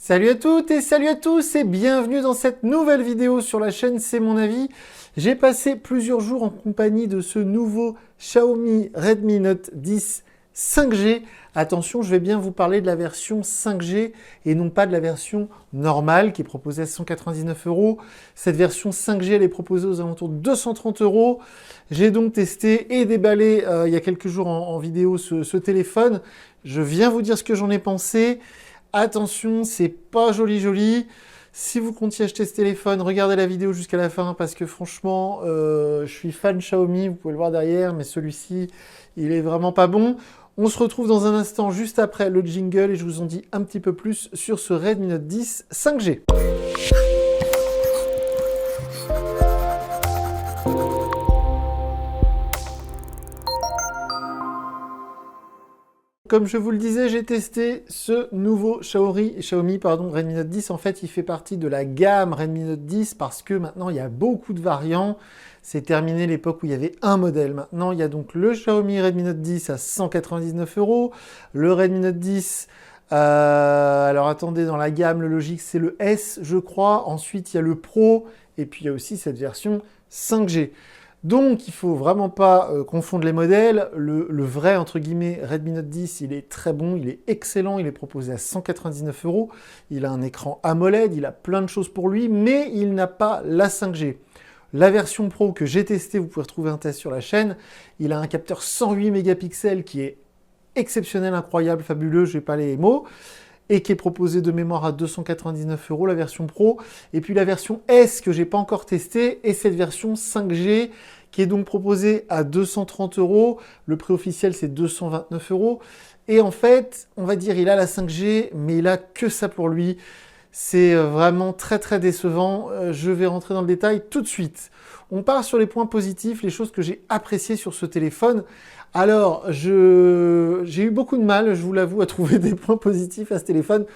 Salut à toutes et salut à tous et bienvenue dans cette nouvelle vidéo sur la chaîne C'est mon avis. J'ai passé plusieurs jours en compagnie de ce nouveau Xiaomi Redmi Note 10 5G. Attention, je vais bien vous parler de la version 5G et non pas de la version normale qui est proposée à 199 €. Cette version 5G, elle est proposée aux alentours de 230 €. J'ai donc testé et déballé il y a quelques jours en vidéo ce téléphone. Je viens vous dire ce que j'en ai pensé. Attention, c'est pas joli. Si vous comptiez acheter ce téléphone, regardez la vidéo jusqu'à la fin parce que franchement, je suis fan Xiaomi, vous pouvez le voir derrière, mais celui-ci, il est vraiment pas bon. On se retrouve dans un instant juste après le jingle et je vous en dis un petit peu plus sur ce Redmi Note 10 5G. Comme je vous le disais, j'ai testé ce nouveau Xiaomi Redmi Note 10. En fait, il fait partie de la gamme Redmi Note 10 parce que maintenant, il y a beaucoup de variants. C'est terminé l'époque où il y avait un modèle. Maintenant, il y a donc le Xiaomi Redmi Note 10 à 199 €. Le Redmi Note 10, alors attendez, dans la gamme, le logique, c'est le S, je crois. Ensuite, il y a le Pro et puis il y a aussi cette version 5G. Donc, il ne faut vraiment pas confondre les modèles. Le vrai, entre guillemets, Redmi Note 10, il est très bon, il est excellent, il est proposé à 199 €. Il a un écran AMOLED, il a plein de choses pour lui, mais il n'a pas la 5G. La version Pro que j'ai testée, vous pouvez retrouver un test sur la chaîne, il a un capteur 108 mégapixels qui est exceptionnel, incroyable, fabuleux, je n'ai pas les mots, et qui est proposé de mémoire à 299 €, la version Pro. Et puis la version S que j'ai pas encore testée, et cette version 5G qui est donc proposée à 230 €. Le prix officiel, c'est 229 €. Et en fait, on va dire, il a la 5G, mais il a que ça pour lui. C'est vraiment très décevant. Je vais rentrer dans le détail tout de suite. On part sur les points positifs, les choses que j'ai appréciées sur ce téléphone. Alors, j'ai eu beaucoup de mal, je vous l'avoue, à trouver des points positifs à ce téléphone.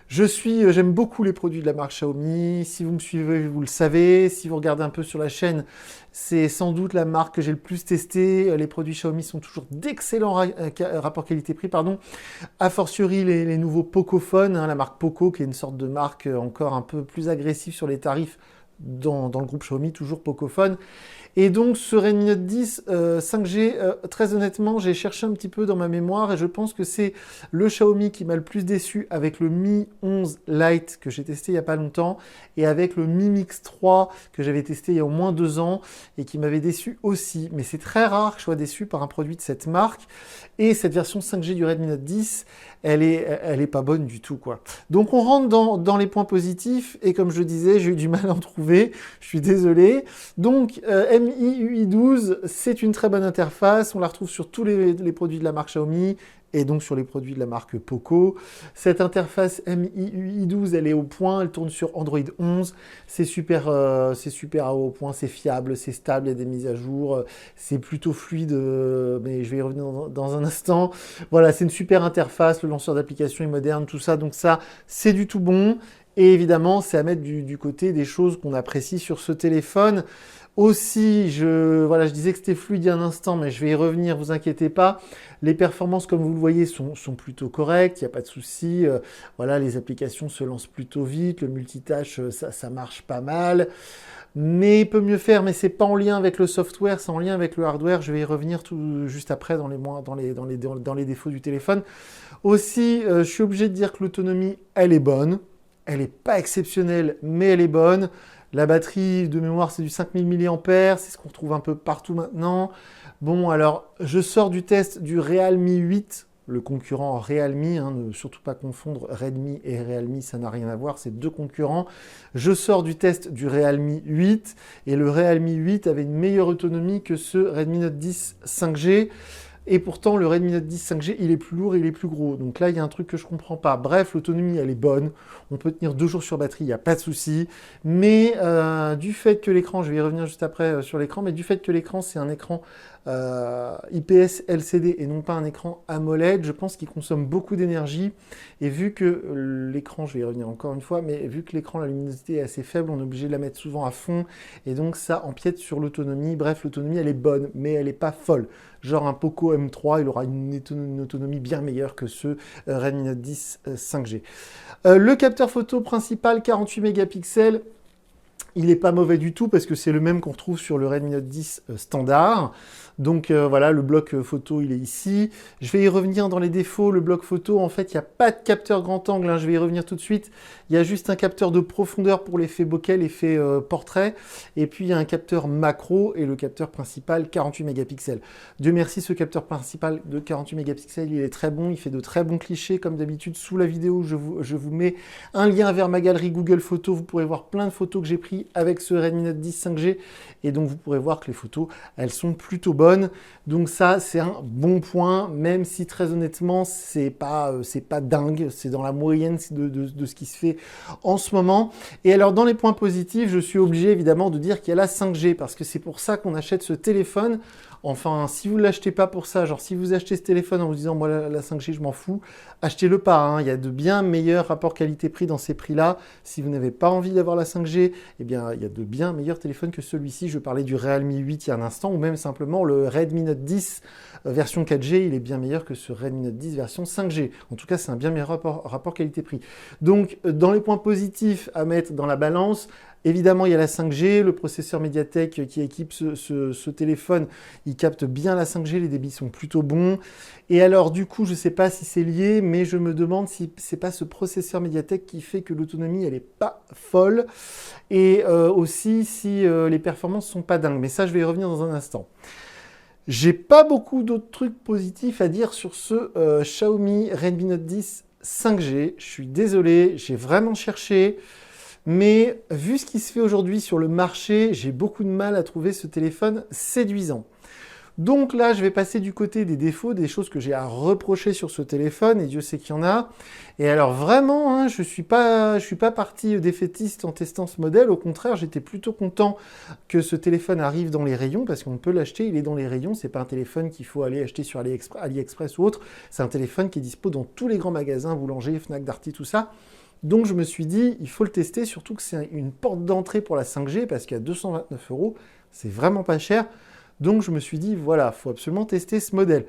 J'aime beaucoup les produits de la marque Xiaomi. Si vous me suivez, vous le savez. Si vous regardez un peu sur la chaîne, c'est sans doute la marque que j'ai le plus testée. Les produits Xiaomi sont toujours d'excellents rapports qualité-prix, pardon. A fortiori, les nouveaux Pocophone, la marque Poco, qui est une sorte de marque encore un peu plus agressive sur les tarifs dans le groupe Xiaomi, toujours Pocophone. Et donc, ce Redmi Note 10 5G, très honnêtement, j'ai cherché un petit peu dans ma mémoire et je pense que c'est le Xiaomi qui m'a le plus déçu avec le Mi 11 Lite que j'ai testé il n'y a pas longtemps et avec le Mi Mix 3 que j'avais testé il y a au moins 2 ans et qui m'avait déçu aussi. Mais c'est très rare que je sois déçu par un produit de cette marque. Et cette version 5G du Redmi Note 10, elle est pas bonne du tout, quoi. Donc, on rentre dans les points positifs et comme je disais, j'ai eu du mal à en trouver. Je suis désolé. Donc, MIUI 12, c'est une très bonne interface. On la retrouve sur tous les produits de la marque Xiaomi et donc sur les produits de la marque Poco. Cette interface MIUI 12, elle est au point, elle tourne sur Android 11. C'est super à haut point, c'est fiable, c'est stable, il y a des mises à jour, c'est plutôt fluide, mais je vais y revenir dans un instant. Voilà, c'est une super interface, le lanceur d'application est moderne, tout ça, donc ça, c'est du tout bon. Et évidemment, c'est à mettre du côté des choses qu'on apprécie sur ce téléphone. Aussi, je disais que c'était fluide il y a un instant, mais je vais y revenir, vous inquiétez pas. Les performances, comme vous le voyez, sont plutôt correctes, il n'y a pas de souci. Voilà, les applications se lancent plutôt vite, le multitâche, ça marche pas mal. Mais il peut mieux faire, mais c'est pas en lien avec le software, c'est en lien avec le hardware. Je vais y revenir tout juste après dans les défauts du téléphone. Aussi, je suis obligé de dire que l'autonomie, elle est bonne. Elle n'est pas exceptionnelle, mais elle est bonne. La batterie de mémoire, c'est du 5000 mAh, c'est ce qu'on retrouve un peu partout maintenant. Bon, alors, je sors du test du Realme 8, le concurrent Realme, ne surtout pas confondre Redmi et Realme, ça n'a rien à voir, c'est deux concurrents. Je sors du test du Realme 8, et le Realme 8 avait une meilleure autonomie que ce Redmi Note 10 5G. Et pourtant, le Redmi Note 10 5G, il est plus lourd et il est plus gros. Donc là, il y a un truc que je ne comprends pas. Bref, l'autonomie, elle est bonne. On peut tenir 2 jours sur batterie, il n'y a pas de souci. Mais du fait que l'écran, je vais y revenir juste après sur l'écran, mais du fait que l'écran, c'est un écran IPS LCD et non pas un écran AMOLED, je pense qu'il consomme beaucoup d'énergie. Et vu que l'écran, je vais y revenir encore une fois, mais vu que l'écran, la luminosité est assez faible, on est obligé de la mettre souvent à fond. Et donc, ça empiète sur l'autonomie. Bref, l'autonomie, elle est bonne, mais elle n'est pas folle. Genre un Poco nouveau M3, il aura une autonomie bien meilleure que ce Redmi Note 10 5G. Le capteur photo principal, 48 mégapixels, il n'est pas mauvais du tout parce que c'est le même qu'on retrouve sur le Redmi Note 10 standard. Donc voilà, le bloc photo, il est ici. Je vais y revenir dans les défauts. Le bloc photo, en fait, il n'y a pas de capteur grand angle, hein, je vais y revenir tout de suite. Il y a juste un capteur de profondeur pour l'effet bokeh, l'effet portrait. Et puis, il y a un capteur macro et le capteur principal, 48 mégapixels. Dieu merci, ce capteur principal de 48 mégapixels, il est très bon. Il fait de très bons clichés. Comme d'habitude, sous la vidéo, je vous mets un lien vers ma galerie Google Photos. Vous pourrez voir plein de photos que j'ai prises avec ce Redmi Note 10 5G. Et donc, vous pourrez voir que les photos, elles sont plutôt bonnes. Donc ça, c'est un bon point, même si très honnêtement, c'est pas dingue, c'est dans la moyenne de ce qui se fait en ce moment. Et alors, dans les points positifs, je suis obligé évidemment de dire qu'il y a la 5G, parce que c'est pour ça qu'on achète ce téléphone. Enfin, si vous ne l'achetez pas pour ça, genre si vous achetez ce téléphone en vous disant « moi la 5G, je m'en fous », achetez-le pas, hein. Il y a de bien meilleurs rapports qualité-prix dans ces prix-là. Si vous n'avez pas envie d'avoir la 5G, eh bien, il y a de bien meilleurs téléphones que celui-ci. Je parlais du Realme 8 il y a un instant, ou même simplement le Redmi Note 10 version 4G, il est bien meilleur que ce Redmi Note 10 version 5G. En tout cas, c'est un bien meilleur rapport qualité-prix. Donc, dans les points positifs à mettre dans la balance, évidemment, il y a la 5G, le processeur Mediatek qui équipe ce téléphone, il capte bien la 5G, les débits sont plutôt bons. Et alors, du coup, je ne sais pas si c'est lié, mais je me demande si c'est pas ce processeur Mediatek qui fait que l'autonomie, elle n'est pas folle. Et aussi, si les performances ne sont pas dingues. Mais ça, je vais y revenir dans un instant. J'ai pas beaucoup d'autres trucs positifs à dire sur ce Xiaomi Redmi Note 10 5G. Je suis désolé, j'ai vraiment cherché. Mais vu ce qui se fait aujourd'hui sur le marché, j'ai beaucoup de mal à trouver ce téléphone séduisant. Donc là, je vais passer du côté des défauts, des choses que j'ai à reprocher sur ce téléphone, et Dieu sait qu'il y en a. Et alors vraiment, hein, je suis pas parti défaitiste en testant ce modèle. Au contraire, j'étais plutôt content que ce téléphone arrive dans les rayons, parce qu'on peut l'acheter, il est dans les rayons. C'est pas un téléphone qu'il faut aller acheter sur AliExpress ou autre. C'est un téléphone qui est dispo dans tous les grands magasins, Boulanger, Fnac, Darty, tout ça. Donc je me suis dit, il faut le tester, surtout que c'est une porte d'entrée pour la 5G, parce qu'à 229 €, c'est vraiment pas cher. Donc je me suis dit, voilà, il faut absolument tester ce modèle.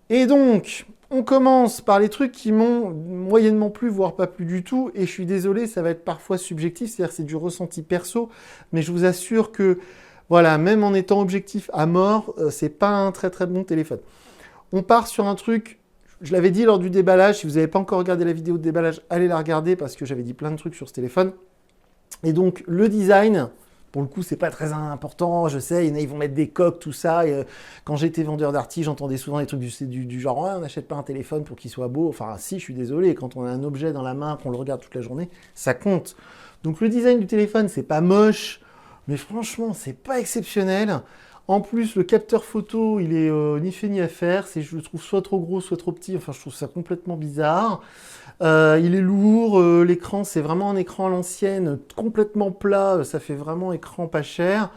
Et donc, on commence par les trucs qui m'ont moyennement plu, voire pas plu du tout. Et je suis désolé, ça va être parfois subjectif, c'est-à-dire c'est du ressenti perso. Mais je vous assure que, voilà, même en étant objectif à mort, c'est pas un très très bon téléphone. On part sur un truc... Je l'avais dit lors du déballage, si vous n'avez pas encore regardé la vidéo de déballage, allez la regarder parce que j'avais dit plein de trucs sur ce téléphone. Et donc, le design, pour le coup, c'est pas très important, je sais, ils vont mettre des coques, tout ça. Et, quand j'étais vendeur d'arty, j'entendais souvent des trucs du genre ouais, « on n'achète pas un téléphone pour qu'il soit beau ». Enfin, si, je suis désolé, quand on a un objet dans la main, qu'on le regarde toute la journée, ça compte. Donc, le design du téléphone, c'est pas moche, mais franchement, c'est pas exceptionnel. En plus, le capteur photo, il est ni fait ni à faire. Je le trouve soit trop gros, soit trop petit. Enfin, je trouve ça complètement bizarre. Il est lourd. L'écran, c'est vraiment un écran à l'ancienne, complètement plat. Ça fait vraiment écran pas cher.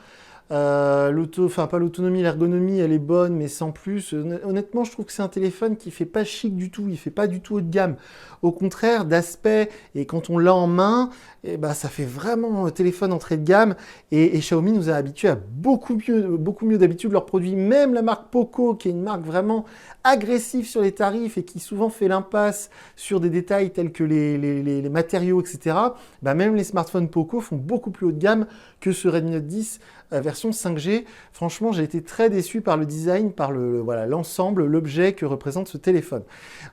Pas l'autonomie, l'ergonomie, elle est bonne, mais sans plus. Honnêtement, je trouve que c'est un téléphone qui fait pas chic du tout. Il fait pas du tout haut de gamme. Au contraire, d'aspect, et quand on l'a en main, eh ben, ça fait vraiment téléphone entrée de gamme. Et Xiaomi nous a habitués à beaucoup mieux d'habitude leurs produits. Même la marque Poco, qui est une marque vraiment agressive sur les tarifs et qui souvent fait l'impasse sur des détails tels que les matériaux, etc. Ben, même les smartphones Poco font beaucoup plus haut de gamme que ce Redmi Note 10 version 5G. Franchement, j'ai été très déçu par le design, par l'ensemble, l'objet que représente ce téléphone.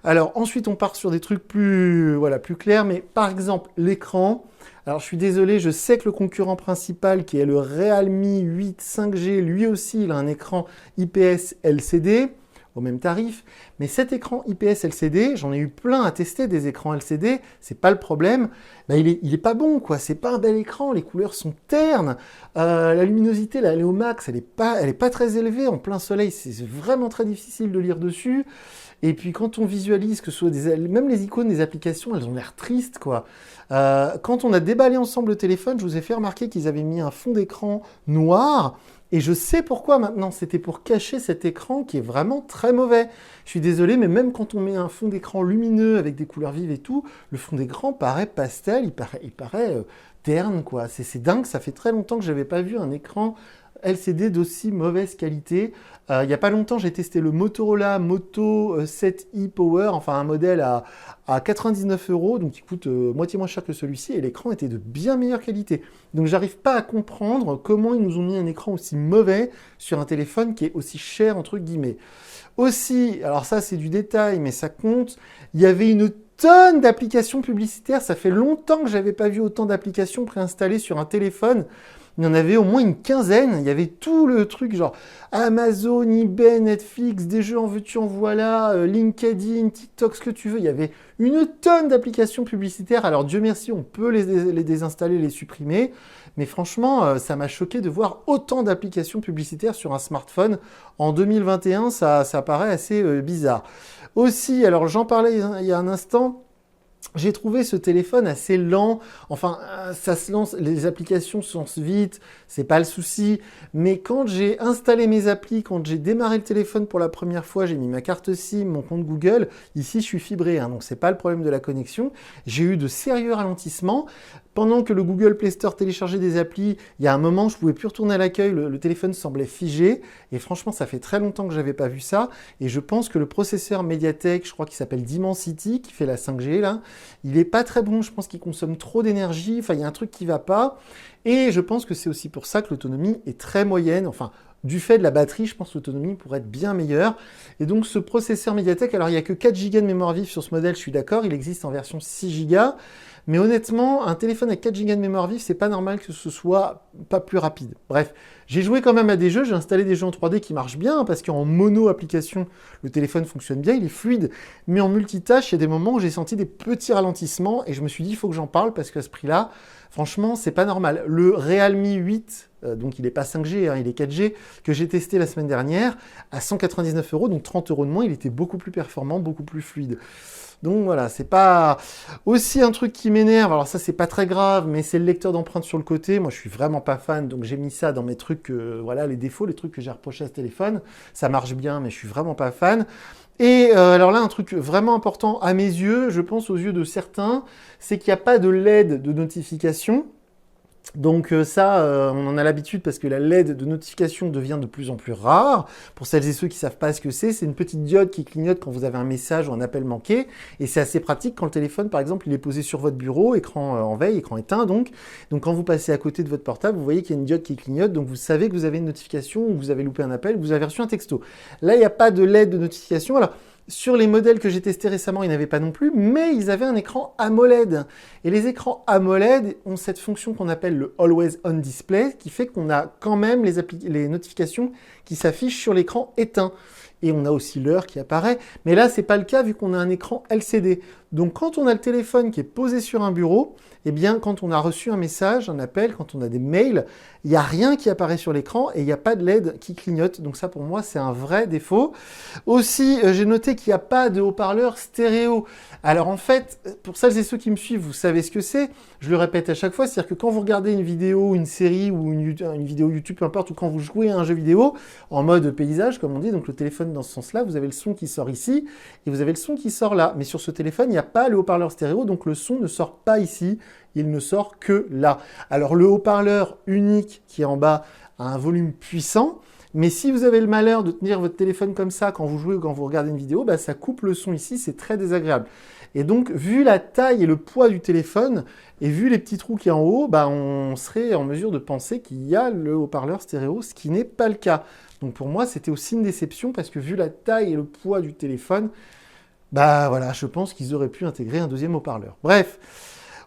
Alors ensuite, on part sur des trucs plus clairs, mais par exemple, l'écran. Alors je suis désolé, je sais que le concurrent principal, qui est le Realme 8 5G, lui aussi, il a un écran IPS LCD, au même tarif. Mais cet écran IPS LCD, j'en ai eu plein à tester des écrans LCD, c'est pas le problème. Ben, il est pas bon, quoi. C'est pas un bel écran, les couleurs sont ternes. La luminosité, là, elle est au max, elle est pas très élevée. En plein soleil, c'est vraiment très difficile de lire dessus. Et puis quand on visualise que ce soit même les icônes des applications, elles ont l'air tristes, quoi. Quand on a déballé ensemble le téléphone, je vous ai fait remarquer qu'ils avaient mis un fond d'écran noir. Et je sais pourquoi maintenant, c'était pour cacher cet écran qui est vraiment très mauvais. Je suis désolé, mais même quand on met un fond d'écran lumineux avec des couleurs vives et tout, le fond d'écran paraît pastel, il paraît terne, quoi. C'est dingue, ça fait très longtemps que je n'avais pas vu un écran LCD d'aussi mauvaise qualité. Il n'y a pas longtemps, j'ai testé le Motorola Moto 7i Power, enfin un modèle à 99 euros, donc qui coûte moitié moins cher que celui-ci, et l'écran était de bien meilleure qualité. Donc j'arrive pas à comprendre comment ils nous ont mis un écran aussi mauvais sur un téléphone qui est aussi cher, entre guillemets. Aussi, alors ça c'est du détail, mais ça compte, il y avait une tonne d'applications publicitaires, ça fait longtemps que j'avais pas vu autant d'applications préinstallées sur un téléphone. Il y en avait au moins une quinzaine. Il y avait tout le truc genre Amazon, eBay, Netflix, des jeux en veux-tu en voilà, LinkedIn, TikTok, ce que tu veux. Il y avait une tonne d'applications publicitaires. Alors Dieu merci, on peut les désinstaller, les supprimer. Mais franchement, ça m'a choqué de voir autant d'applications publicitaires sur un smartphone. En 2021, ça paraît assez bizarre. Aussi, alors j'en parlais il y a un instant, j'ai trouvé ce téléphone assez lent. Enfin, ça se lance, les applications se lancent vite, c'est pas le souci. Mais quand j'ai installé mes applis, quand j'ai démarré le téléphone pour la première fois, j'ai mis ma carte SIM, mon compte Google. Ici, je suis fibré, hein, donc c'est pas le problème de la connexion. J'ai eu de sérieux ralentissements. Pendant que le Google Play Store téléchargeait des applis, il y a un moment, je ne pouvais plus retourner à l'accueil, le téléphone semblait figé. Et franchement, ça fait très longtemps que je n'avais pas vu ça. Et je pense que le processeur Mediatek, je crois qu'il s'appelle Dimensity, qui fait la 5G là, il n'est pas très bon. Je pense qu'il consomme trop d'énergie. Enfin, il y a un truc qui ne va pas. Et je pense que c'est aussi pour ça que l'autonomie est très moyenne. Enfin, du fait de la batterie, je pense que l'autonomie pourrait être bien meilleure. Et donc, ce processeur Mediatek, alors il n'y a que 4 Go de mémoire vive sur ce modèle, je suis d'accord. Il existe en version 6 Go. Mais honnêtement, un téléphone avec 4 Go de mémoire vive, c'est pas normal que ce soit pas plus rapide. Bref, j'ai joué quand même à des jeux, j'ai installé des jeux en 3D qui marchent bien, parce qu'en mono application, le téléphone fonctionne bien, il est fluide. Mais en multitâche, il y a des moments où j'ai senti des petits ralentissements, et je me suis dit, il faut que j'en parle, parce qu'à ce prix-là, franchement, c'est pas normal. Le Realme 8, donc il n'est pas 5G, hein, il est 4G, que j'ai testé la semaine dernière, à 199 euros, donc 30 euros de moins, il était beaucoup plus performant, beaucoup plus fluide. Donc voilà, c'est pas aussi un truc qui m'énerve. Alors ça, c'est pas très grave, mais c'est le lecteur d'empreintes sur le côté. Moi, je suis vraiment pas fan, donc j'ai mis ça dans mes trucs, voilà, les défauts, les trucs que j'ai reprochés à ce téléphone. Ça marche bien, mais je suis vraiment pas fan. Et alors là, un truc vraiment important à mes yeux, je pense aux yeux de certains, c'est qu'il n'y a pas de LED de notification. Donc on en a l'habitude parce que la LED de notification devient de plus en plus rare. Pour celles et ceux qui ne savent pas ce que c'est une petite diode qui clignote quand vous avez un message ou un appel manqué. Et c'est assez pratique quand le téléphone, par exemple, il est posé sur votre bureau, écran en veille, écran éteint donc. Donc quand vous passez à côté de votre portable, vous voyez qu'il y a une diode qui clignote. Donc vous savez que vous avez une notification ou vous avez loupé un appel, vous avez reçu un texto. Là, il n'y a pas de LED de notification. Alors, sur les modèles que j'ai testés récemment, ils n'avaient pas non plus, mais ils avaient un écran AMOLED. Et les écrans AMOLED ont cette fonction qu'on appelle le Always On Display, qui fait qu'on a quand même les notifications qui s'affichent sur l'écran éteint. Et on a aussi l'heure qui apparaît. Mais là, c'est pas le cas vu qu'on a un écran LCD. Donc quand on a le téléphone qui est posé sur un bureau, eh bien quand on a reçu un message, un appel, quand on a des mails, il n'y a rien qui apparaît sur l'écran et il n'y a pas de LED qui clignote. Donc ça pour moi c'est un vrai défaut. Aussi, j'ai noté qu'il n'y a pas de haut-parleur stéréo. Alors en fait, pour celles et ceux qui me suivent, vous savez ce que c'est. Je le répète à chaque fois, c'est-à-dire que quand vous regardez une vidéo, une série ou une vidéo YouTube, peu importe, ou quand vous jouez à un jeu vidéo, en mode paysage comme on dit, donc le téléphone dans ce sens-là, vous avez le son qui sort ici et vous avez le son qui sort là. Mais sur ce téléphone, il n'y a pas le haut-parleur stéréo, donc le son ne sort pas ici, il ne sort que là. Alors le haut-parleur unique qui est en bas a un volume puissant, mais si vous avez le malheur de tenir votre téléphone comme ça quand vous jouez ou quand vous regardez une vidéo, bah, ça coupe le son ici, c'est très désagréable. Et donc, vu la taille et le poids du téléphone, et vu les petits trous qui sont en haut, bah, on serait en mesure de penser qu'il y a le haut-parleur stéréo, ce qui n'est pas le cas. Donc pour moi, c'était aussi une déception, parce que vu la taille et le poids du téléphone, bah voilà, je pense qu'ils auraient pu intégrer un deuxième haut-parleur. Bref,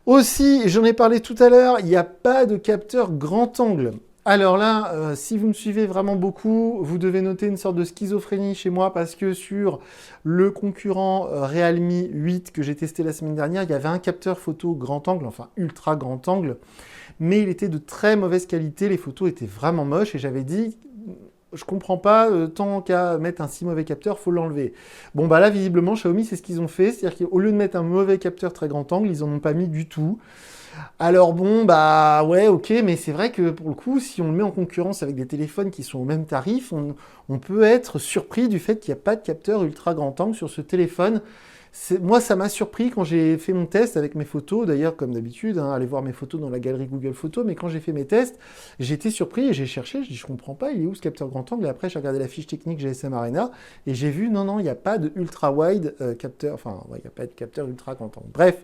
aussi, j'en ai parlé tout à l'heure, il n'y a pas de capteur grand angle. Alors là, si vous me suivez vraiment beaucoup, vous devez noter une sorte de schizophrénie chez moi parce que sur le concurrent Realme 8 que j'ai testé la semaine dernière, il y avait un capteur photo grand angle, enfin ultra grand angle, mais il était de très mauvaise qualité, les photos étaient vraiment moches et j'avais dit... Je comprends pas, tant qu'à mettre un si mauvais capteur, faut l'enlever. Bon bah là, visiblement, Xiaomi, c'est ce qu'ils ont fait, c'est-à-dire qu'au lieu de mettre un mauvais capteur très grand angle, ils en ont pas mis du tout. Alors bon, bah ouais, ok, mais c'est vrai que pour le coup, si on le met en concurrence avec des téléphones qui sont au même tarif, on peut être surpris du fait qu'il n'y a pas de capteur ultra grand angle sur ce téléphone. Moi, ça m'a surpris quand j'ai fait mon test avec mes photos. D'ailleurs, comme d'habitude, hein, allez voir mes photos dans la galerie Google Photos. Mais quand j'ai fait mes tests, j'ai été surpris et j'ai cherché. Je dis, je comprends pas, il est où ce capteur grand angle? Et après, j'ai regardé la fiche technique GSM Arena et j'ai vu, non, il n'y a pas de ultra wide capteur. Enfin, il n'y a pas de capteur ultra grand angle. Bref.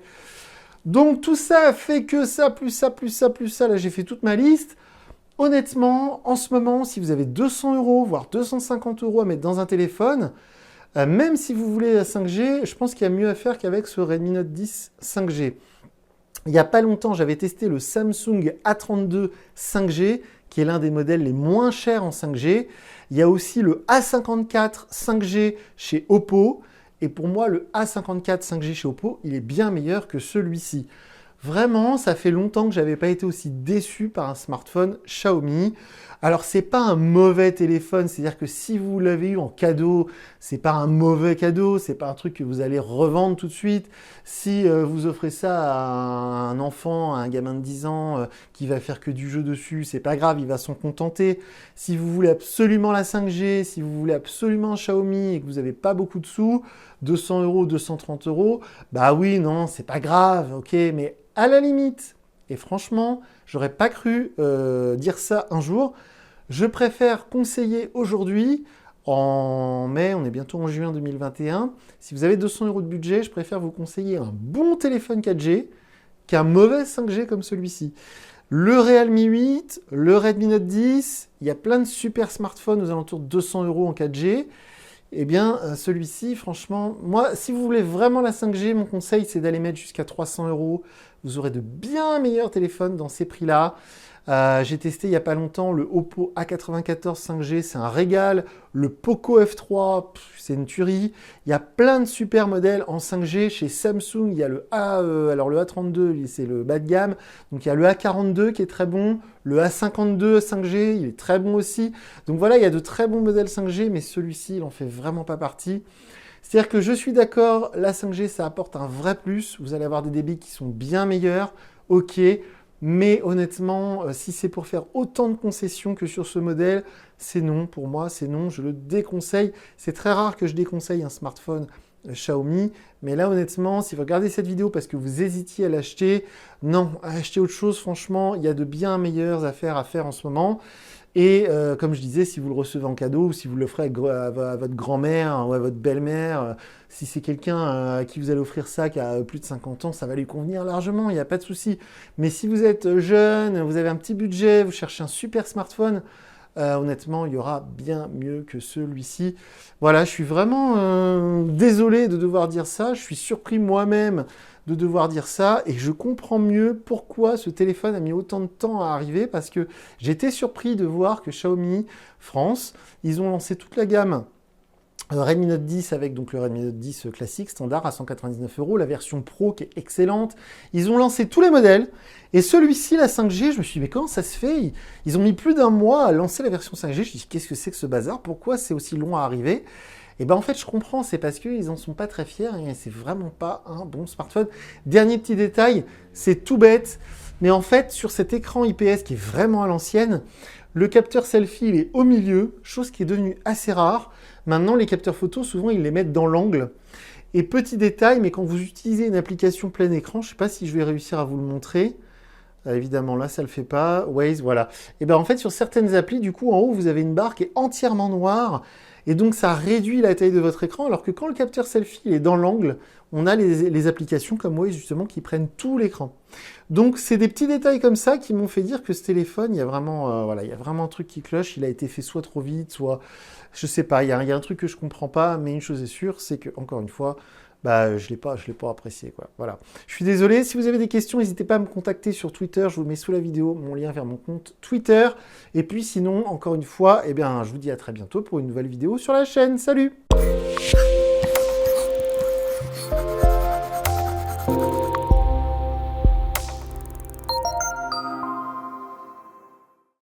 Donc, tout ça fait que ça, plus ça, plus ça, plus ça. Là, j'ai fait toute ma liste. Honnêtement, en ce moment, si vous avez 200 €, voire 250 € à mettre dans un téléphone, même si vous voulez la 5G, je pense qu'il y a mieux à faire qu'avec ce Redmi Note 10 5G. Il n'y a pas longtemps, j'avais testé le Samsung A32 5G, qui est l'un des modèles les moins chers en 5G. Il y a aussi le A54 5G chez Oppo. Et pour moi, le A54 5G chez Oppo, il est bien meilleur que celui-ci. Vraiment, ça fait longtemps que je n'avais pas été aussi déçu par un smartphone Xiaomi. Alors, c'est pas un mauvais téléphone, c'est-à-dire que si vous l'avez eu en cadeau, c'est pas un mauvais cadeau, c'est pas un truc que vous allez revendre tout de suite. Si vous offrez ça à un enfant, à un gamin de 10 ans qui va faire que du jeu dessus, c'est pas grave, il va s'en contenter. Si vous voulez absolument la 5G, si vous voulez absolument un Xiaomi et que vous n'avez pas beaucoup de sous, 200 €, 230 €, bah oui, non, c'est pas grave, ok, mais à la limite, et franchement, j'aurais pas cru dire ça un jour, je préfère conseiller aujourd'hui, en mai, on est bientôt en juin 2021, si vous avez 200 € de budget, je préfère vous conseiller un bon téléphone 4G qu'un mauvais 5G comme celui-ci. Le Realme 8, le Redmi Note 10, il y a plein de super smartphones aux alentours de 200 € en 4G. Eh bien, celui-ci, franchement, moi, si vous voulez vraiment la 5G, mon conseil, c'est d'aller mettre jusqu'à 300 €. Vous aurez de bien meilleurs téléphones dans ces prix-là. J'ai testé il n'y a pas longtemps le Oppo A94 5G, c'est un régal. Le Poco F3, c'est une tuerie. Il y a plein de super modèles en 5G. Chez Samsung, il y a le alors le A32, c'est le bas de gamme. Donc il y a le A42 qui est très bon. Le A52 5G, il est très bon aussi. Donc voilà, il y a de très bons modèles 5G, mais celui-ci, il n'en fait vraiment pas partie. C'est-à-dire que je suis d'accord, la 5G, ça apporte un vrai plus. Vous allez avoir des débits qui sont bien meilleurs. Ok. Mais honnêtement, si c'est pour faire autant de concessions que sur ce modèle, c'est non. Pour moi, c'est non. Je le déconseille. C'est très rare que je déconseille un smartphone Xiaomi. Mais là, honnêtement, si vous regardez cette vidéo parce que vous hésitiez à l'acheter, non, achetez autre chose. Franchement, il y a de bien meilleures affaires à faire en ce moment. Et comme je disais, si vous le recevez en cadeau ou si vous l'offrez à votre grand-mère ou à votre belle-mère, si c'est quelqu'un à qui vous allez offrir ça qui a plus de 50 ans, ça va lui convenir largement, il n'y a pas de souci. Mais si vous êtes jeune, vous avez un petit budget, vous cherchez un super smartphone, honnêtement, il y aura bien mieux que celui-ci. Voilà, je suis vraiment désolé de devoir dire ça. Je suis surpris moi-même de devoir dire ça et je comprends mieux pourquoi ce téléphone a mis autant de temps à arriver parce que j'étais surpris de voir que Xiaomi France, ils ont lancé toute la gamme Redmi Note 10 avec donc le Redmi Note 10 classique standard à 199 €, la version Pro qui est excellente. Ils ont lancé tous les modèles et celui-ci, la 5G, je me suis dit mais comment ça se fait? Ils ont mis plus d'un mois à lancer la version 5G. Je me suis dit qu'est-ce que c'est que ce bazar? Pourquoi c'est aussi long à arriver? Et ben en fait je comprends, c'est parce qu'ils en sont pas très fiers et c'est vraiment pas un bon smartphone. Dernier petit détail, c'est tout bête, mais en fait sur cet écran IPS qui est vraiment à l'ancienne, le capteur selfie il est au milieu, chose qui est devenue assez rare. Maintenant les capteurs photos souvent ils les mettent dans l'angle. Et petit détail, mais quand vous utilisez une application plein écran, je ne sais pas si je vais réussir à vous le montrer. Évidemment, là, ça ne le fait pas. Waze, voilà. Et bien, en fait, sur certaines applis, du coup, en haut, vous avez une barre qui est entièrement noire. Et donc, ça réduit la taille de votre écran. Alors que quand le capteur selfie est dans l'angle, on a les applications comme Waze, justement, qui prennent tout l'écran. Donc, c'est des petits détails comme ça qui m'ont fait dire que ce téléphone, il y a vraiment, voilà, il y a vraiment un truc qui cloche. Il a été fait soit trop vite, soit, je sais pas, il y a un truc que je comprends pas. Mais une chose est sûre, c'est que, encore une fois, bah, je l'ai pas apprécié, quoi. Voilà. Je suis désolé. Si vous avez des questions, n'hésitez pas à me contacter sur Twitter. Je vous mets sous la vidéo mon lien vers mon compte Twitter. Et puis sinon, encore une fois, eh bien, je vous dis à très bientôt pour une nouvelle vidéo sur la chaîne. Salut!